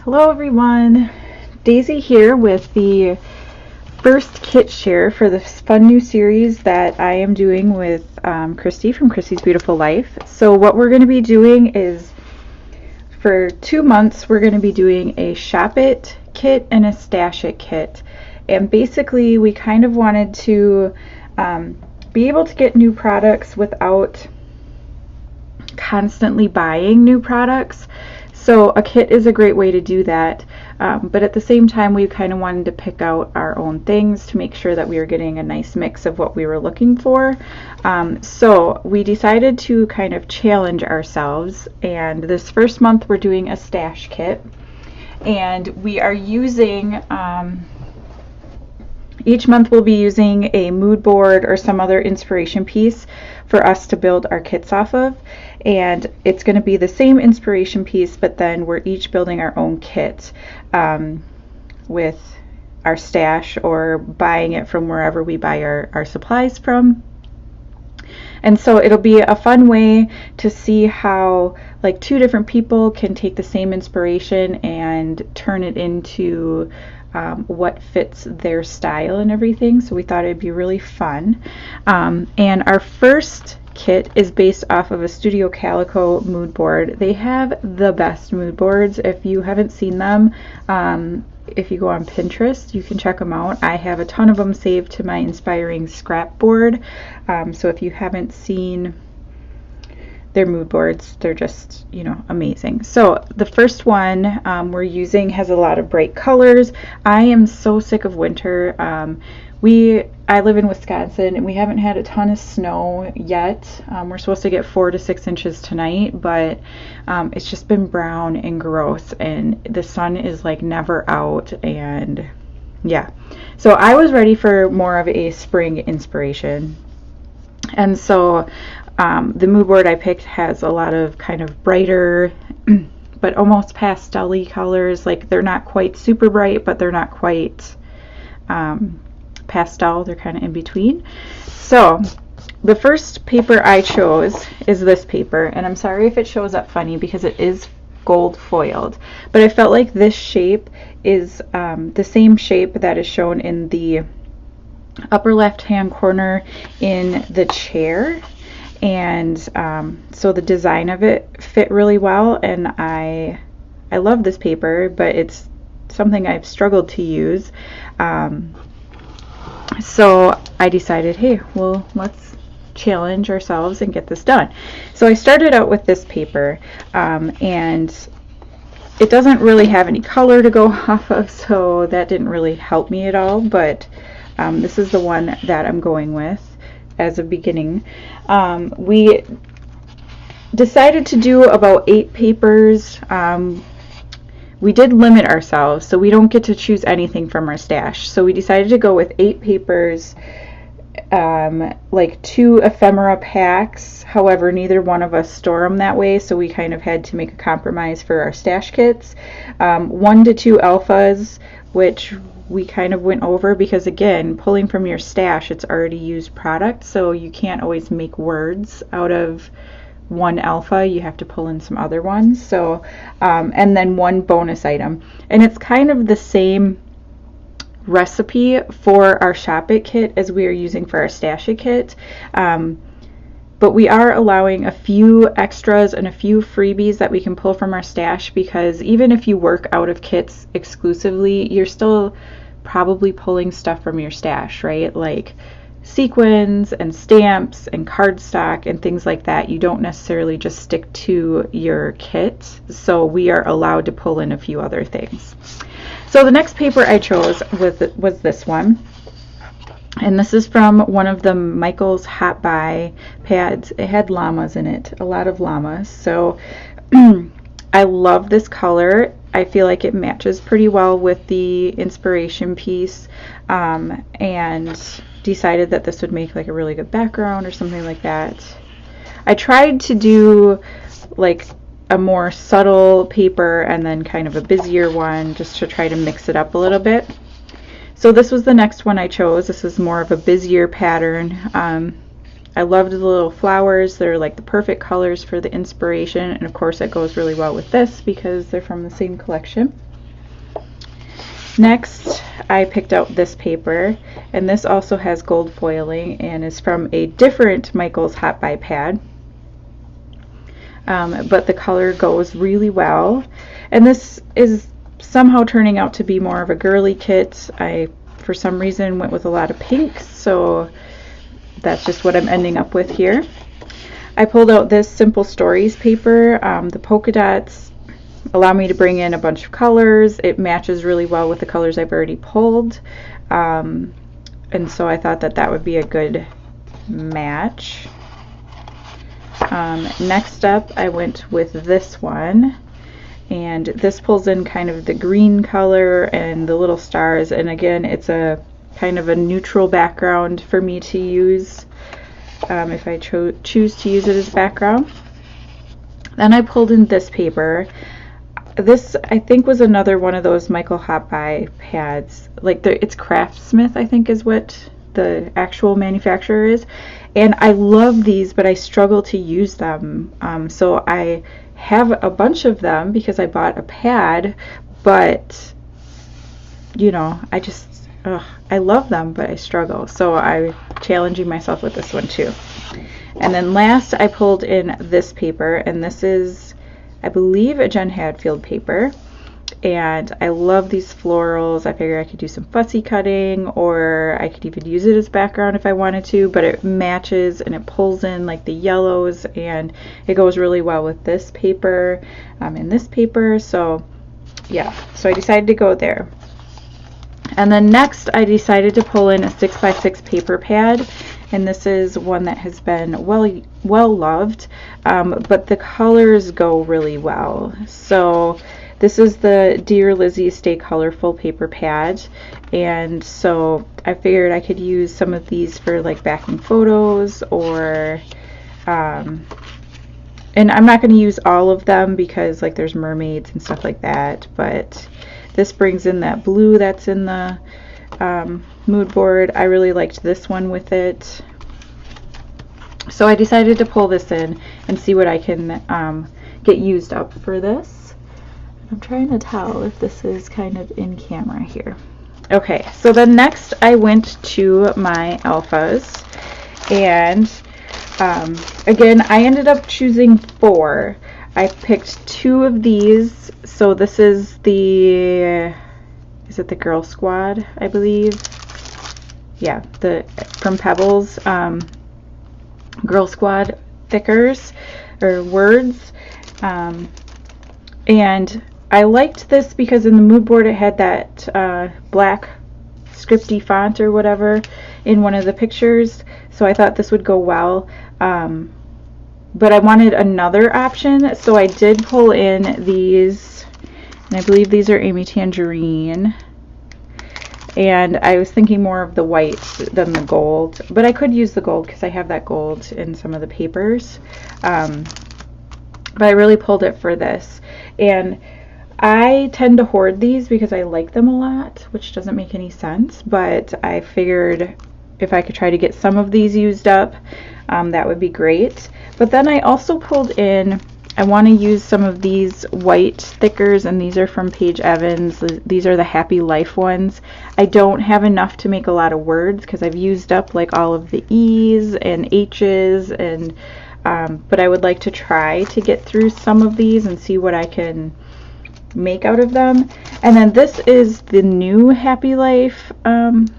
Hello everyone, Daisy here with the first kit share for this fun new series that I am doing with Christy from Christy's Beautiful Life. So what we're going to be doing is for 2 months we're going to be doing a Shop It kit and a Stash It kit. And basically we kind of wanted to be able to get new products without constantly buying new products. So a kit is a great way to do that, but at the same time we kind of wanted to pick out our own things to make sure that we were getting a nice mix of what we were looking for. So we decided to kind of challenge ourselves, and this first month we're doing a stash kit, and we are using each month we'll be using a mood board or some other inspiration piece for us to build our kits off of. And it's going to be the same inspiration piece, but then we're each building our own kit with our stash or buying it from wherever we buy our supplies from. And so it'll be a fun way to see how like two different people can take the same inspiration and turn it into what fits their style and everything. So we thought it'd be really fun. And our first kit is based off of a Studio Calico mood board. They have the best mood boards. If you haven't seen them, if you go on Pinterest, you can check them out. I have a ton of them saved to my inspiring scrap board. So if you haven't seen their mood boards, they're just, you know, amazing. So the first one we're using has a lot of bright colors. I am so sick of winter. I live in Wisconsin and we haven't had a ton of snow yet. We're supposed to get 4 to 6 inches tonight, but it's just been brown and gross, and the sun is like never out. And yeah, so I was ready for more of a spring inspiration. And so the mood board I picked has a lot of kind of brighter but almost pastel-y colors. Like they're not quite super bright, but they're not quite pastel. They're kind of in between. So the first paper I chose is this paper, and I'm sorry if it shows up funny because it is gold foiled, but I felt like this shape is the same shape that is shown in the upper left hand corner in the chair. And so the design of it fit really well, and I love this paper, but it's something I've struggled to use. So I decided, hey, well, let's challenge ourselves and get this done. So I started out with this paper, and it doesn't really have any color to go off of, so that didn't really help me at all, but this is the one that I'm going with as a beginning. We decided to do about 8 papers. We did limit ourselves, so we don't get to choose anything from our stash. So we decided to go with 8 papers, like 2 ephemera packs. However, neither one of us store them that way, so we kind of had to make a compromise for our stash kits. 1 to 2 alphas, which we kind of went over because, again, pulling from your stash, it's already used product, so you can't always make words out of one alpha. You have to pull in some other ones. So and then 1 bonus item, and it's kind of the same recipe for our Shop It kit as we are using for our Stash It kit, but we are allowing a few extras and a few freebies that we can pull from our stash, because even if you work out of kits exclusively, you're still probably pulling stuff from your stash, right? Like sequins and stamps and cardstock and things like that. You don't necessarily just stick to your kit, so we are allowed to pull in a few other things. So the next paper I chose was this one, and this is from one of the Michael's Hot Buy pads. It had llamas in it, a lot of llamas. So I love this color. I feel like it matches pretty well with the inspiration piece, and decided that this would make like a really good background or something like that. I tried to do like a more subtle paper and then kind of a busier one, just to try to mix it up a little bit. So this was the next one I chose. This is more of a busier pattern. I loved the little flowers. They're like the perfect colors for the inspiration, and of course it goes really well with this because they're from the same collection. Next, I picked out this paper, and this also has gold foiling and is from a different Michaels Hot Buy pad. But the color goes really well, and this is somehow turning out to be more of a girly kit. I, for some reason, went with a lot of pinks, so that's just what I'm ending up with here. I pulled out this Simple Stories paper. The polka dots allow me to bring in a bunch of colors. It matches really well with the colors I've already pulled, and so I thought that that would be a good match. Next up, I went with this one, and this pulls in kind of the green color and the little stars, and again, it's a kind of a neutral background for me to use if I choose to use it as background. Then I pulled in this paper. This, I think, was another one of those Michael Hot Buy pads. Like, it's Craftsmith, I think, is what the actual manufacturer is. And I love these, but I struggle to use them. So I have a bunch of them because I bought a pad, but, you know, I love them, but I struggle. So I'm challenging myself with this one too. And then last, I pulled in this paper, and this is, I believe, a Jen Hadfield paper. And I love these florals. I figured I could do some fussy cutting, or I could even use it as background if I wanted to, but it matches and it pulls in like the yellows, and it goes really well with this paper and this paper. So yeah, so I decided to go there. And then next, I decided to pull in a 6x6 paper pad, and this is one that has been well loved, but the colors go really well. So this is the Dear Lizzie Stay Colorful paper pad, and so I figured I could use some of these for like backing photos, or and I'm not going to use all of them because like there's mermaids and stuff like that, but this brings in that blue that's in the mood board. I really liked this one with it, so I decided to pull this in and see what I can get used up for this. I'm trying to tell if this is kind of in camera here. Okay, so then next I went to my alphas, and again, I ended up choosing 4. I picked 2 of these. So this is the, is it the Girl Squad, I believe? Yeah, from Pebbles, Girl Squad thickers or words, and I liked this because in the mood board it had that black scripty font or whatever in one of the pictures, so I thought this would go well, but I wanted another option, so I did pull in these, and I believe these are Amy Tangerine, and I was thinking more of the white than the gold, but I could use the gold because I have that gold in some of the papers, but I really pulled it for this. And I tend to hoard these because I like them a lot, which doesn't make any sense, but I figured if I could try to get some of these used up, that would be great. But then I also pulled in, I want to use some of these white stickers, and these are from Paige Evans. These are the Happy Life ones. I don't have enough to make a lot of words because I've used up like all of the E's and H's, and but I would like to try to get through some of these and see what I can make out of them. And then this is the new Happy Life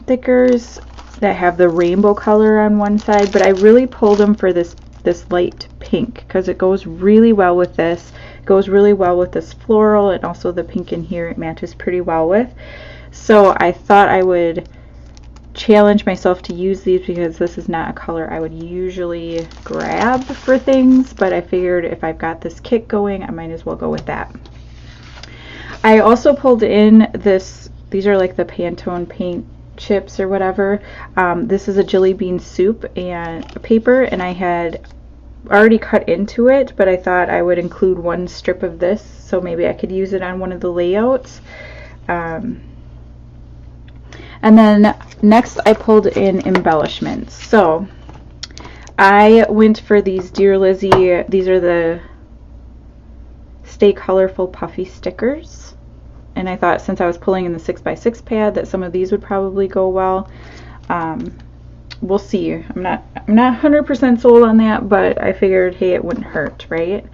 stickers that have the rainbow color on one side, but I really pulled them for this light pink because it goes really well with this. It goes really well with this floral, and also the pink in here it matches pretty well with. So I thought I would challenge myself to use these because this is not a color I would usually grab for things, but I figured if I've got this kit going, I might as well go with that. I also pulled in these are like the Pantone paint chips or whatever. This is a Jelly Bean Soup and a paper, and I had already cut into it, but I thought I would include one strip of this so maybe I could use it on one of the layouts. And then next I pulled in embellishments. So I went for these Dear Lizzie, these are the Stay Colorful Puffy stickers, and I thought since I was pulling in the 6x6 pad that some of these would probably go well. We'll see. I'm not 100% sold on that, but I figured, hey, it wouldn't hurt, right?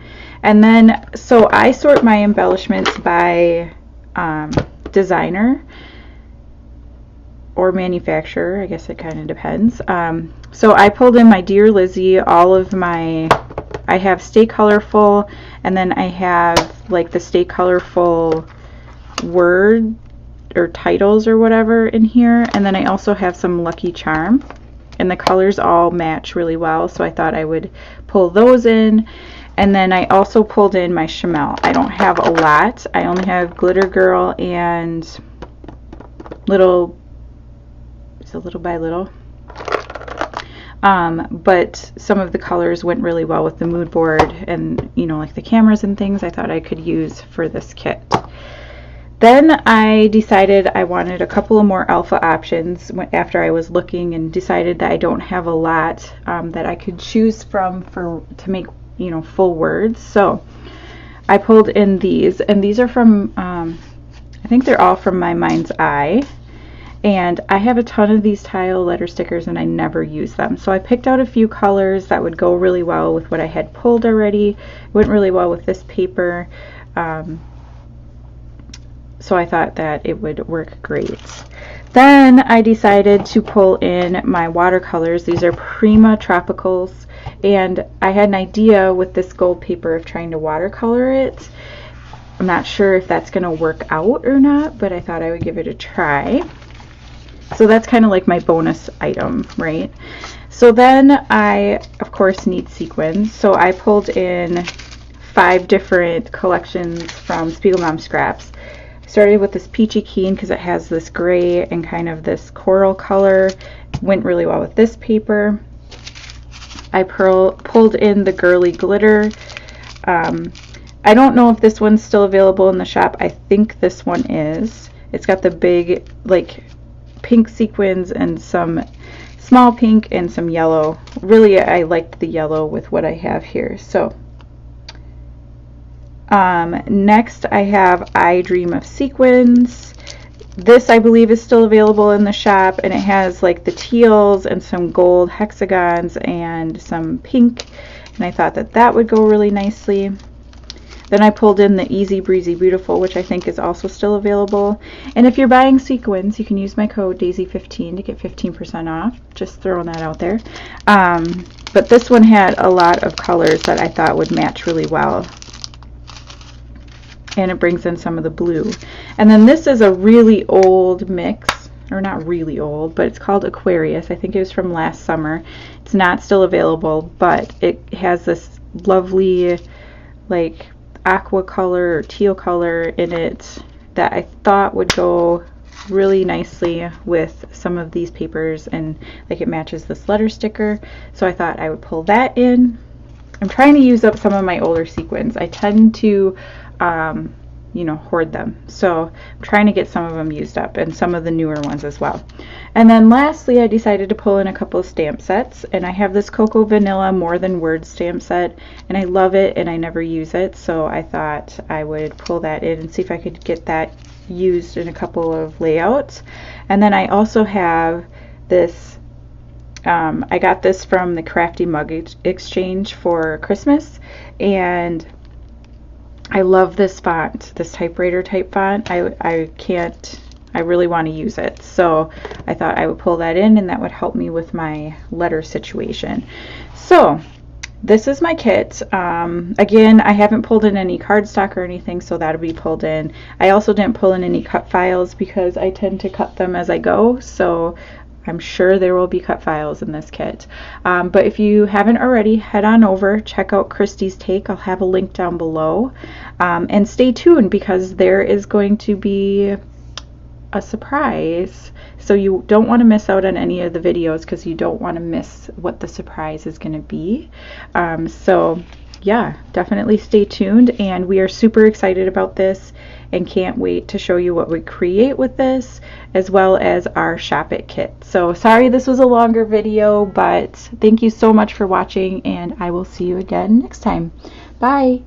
And then, so I sort my embellishments by designer or manufacturer. I guess it kind of depends. So I pulled in my Dear Lizzie, all of my, I have Stay Colorful, and then I have like the Stay Colorful word or titles or whatever in here, and then I also have some Lucky Charm, and the colors all match really well, so I thought I would pull those in. And then I also pulled in my Chamel. I don't have a lot. I only have Glitter Girl and Little, is it Little by Little? But some of the colors went really well with the mood board and, you know, like the cameras and things I thought I could use for this kit. Then I decided I wanted a couple of more alpha options after I was looking, and decided that I don't have a lot that I could choose from to make, you know, full words. So I pulled in these, and these are from, I think they're all from My Mind's Eye. And I have a ton of these tile letter stickers and I never use them. So I picked out a few colors that would go really well with what I had pulled already. It went really well with this paper. So I thought that it would work great. Then I decided to pull in my watercolors. These are Prima Tropicals, and I had an idea with this gold paper of trying to watercolor it. I'm not sure if that's going to work out or not, but I thought I would give it a try. So that's kind of like my bonus item, right? So then I, of course, need sequins. So I pulled in 5 different collections from Spiegelmom Scraps. Started with this Peachy Keen because it has this gray and kind of this coral color. Went really well with this paper. I pulled in the Girly Glitter. I don't know if this one's still available in the shop. I think this one is. It's got the big, like, pink sequins and some small pink and some yellow. Really, I liked the yellow with what I have here. So next I have I Dream of Sequins. This I believe is still available in the shop, and it has like the teals and some gold hexagons and some pink, and I thought that that would go really nicely. Then I pulled in the Easy Breezy Beautiful, which I think is also still available. And if you're buying sequins, you can use my code DAISY15 to get 15% off. Just throwing that out there. But this one had a lot of colors that I thought would match really well. And it brings in some of the blue. And then this is a really old mix, or not really old, but it's called Aquarius. I think it was from last summer. It's not still available, but it has this lovely, like, aqua color or teal color in it that I thought would go really nicely with some of these papers, and like it matches this letter sticker, so I thought I would pull that in. I'm trying to use up some of my older sequins. I tend to you know, hoard them, so I'm trying to get some of them used up, and some of the newer ones as well. And then lastly, I decided to pull in a couple of stamp sets, and I have this Cocoa Vanilla More Than Words stamp set, and I love it and I never use it, so I thought I would pull that in and see if I could get that used in a couple of layouts. And then I also have this, I got this from the Crafty Mug Exchange for Christmas, and I love this font, this typewriter type font. I really want to use it, so I thought I would pull that in, and that would help me with my letter situation. So this is my kit. Again, I haven't pulled in any cardstock or anything, so that'll be pulled in. I also didn't pull in any cut files because I tend to cut them as I go, so I'm sure there will be cut files in this kit. But if you haven't already, head on over, check out Christy's Take. I'll have a link down below. And stay tuned, because there is going to be a surprise. So you don't want to miss out on any of the videos, because you don't want to miss what the surprise is going to be. So yeah, definitely stay tuned, and we are super excited about this and can't wait to show you what we create with this, as well as our Shop It kit. So sorry this was a longer video, but thank you so much for watching, and I will see you again next time. Bye!